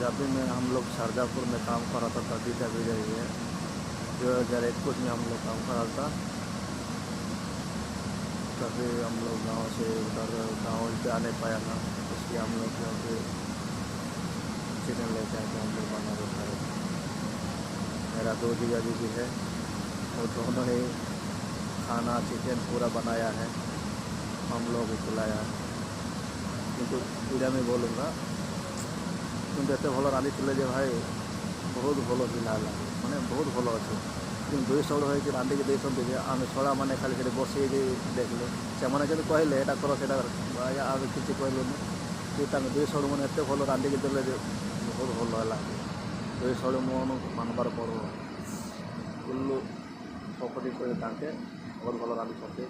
पंजाबी में हम लोग शारजापुर में काम करा था तभी का वीडियो ही है। 2021 में हम लोग काम करा था, तभी हम लोग गांव से उधर गांव पे आने पाया ना, इसलिए हम लोग क्योंकि चिकन लेके आके हम लोग बना के खा रहे थे। मेरा 2 जीजाजी भी है और दोनों ही खाना चिकन पूरा बनाया है, हम लोग भी खिलाया है। किंतु इधर में बोलूँगा କିନ୍ତୁ ଏତେ ଭଲ ରାନ୍ଧିଥିଲେ ଯେ ଭାଇ ବହୁତ ଭଲ ପିଲା ହେଲା, ମାନେ ବହୁତ ଭଲ ଅଛି। କିନ୍ତୁ 2 ଶହ ହେଇକି ରାନ୍ଧିକି ଦେଇଛନ୍ତି ଯେ ଆମେ ଶଳାମାନେ ଖାଲି ସେଠି ବସିକି ଦେଖିଲେ। ସେମାନେ କିନ୍ତୁ କହିଲେ ଏଇଟା କର ସେଇଟା କର, ଆଜ୍ଞା ଆମେ କିଛି କହିଲୁନି। କିନ୍ତୁ ତାଙ୍କ 2 ଶହ ମାନେ ଏତେ ଭଲ ରାନ୍ଧିକି ଦେଲେ ଯେ ବହୁତ ଭଲ ହେଲା। 2 ଶହ ମାନବାର ପର୍ବ ଫୁଲ୍ଲୁ ସପୋର୍ଟ କରି ତାଙ୍କେ ବହୁତ ଭଲ ରାନ୍ଧିଛନ୍ତି,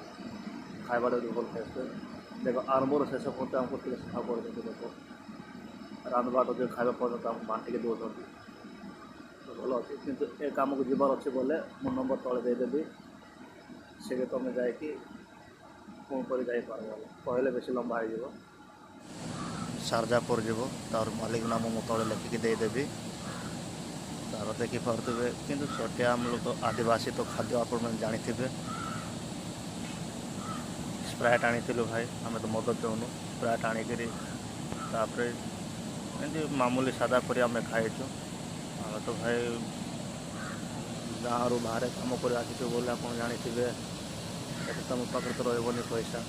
ଖାଇବାଟା ବି ଭଲ ଟେଷ୍ଟ। ଦେଖ ଆରମ୍ଭରୁ ଶେଷ ପର୍ଯ୍ୟନ୍ତ ଆମକୁ ଟିକେ ସଫା କରୁଛନ୍ତି, ଦେଖ ରାନ୍ଧବାଟା ଯେଉଁ ଖାଇବା ପର୍ଯ୍ୟନ୍ତ ଆମକୁ ବାଣ୍ଟିକି ଦେଉଛନ୍ତି, ଭଲ ଅଛି। କିନ୍ତୁ ଏ କାମକୁ ଯିବାର ଅଛି ବୋଲେ ମୋ ନମ୍ବର ତଳେ ଦେଇଦେବି, ସେଠି ତୁମେ ଯାଇକି ଫୋନ୍ କରି ଯାଇପାରିବ। କହିଲେ ବେଶୀ ଲମ୍ବା ହେଇଯିବ, शारजापुर जीव तार मालिक नाम मु तले लिखिकी देदेवी, तार देखिपे। किंतु छोटिया आम लोग आदिवासी तो खाद्य आप जानी थे। स्प्राइट आनी भाई, आम तो मद पिउनु, स्प्राइट आनिकी एमती मामूली सादा पर आम खाइचु। आम तो भाई गाँव बाहर कम कर आसी बोले आप जानी थे, तुम पाखे तो रही पैसा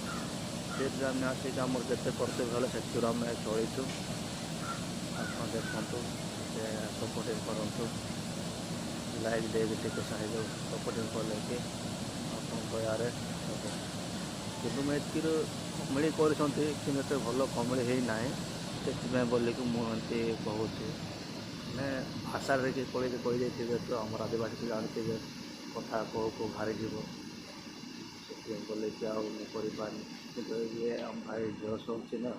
से आम आसिक आम जिते कर्तव्य है से आम चलीचु। आप देखु सपोर्टिंग करूँ, लाइक देवी टे साइज सपोर्टिंग कले कि आपे कि मेटकी कमेडी करते भल कमेडी है ना, से बोलिकी मुझे कहूँ मैंने भाषा कही तो आम आदिवासी को जानते कथा कौ भारी जीव से बोले कि आनी कि ये आम भाई जोश हो ना।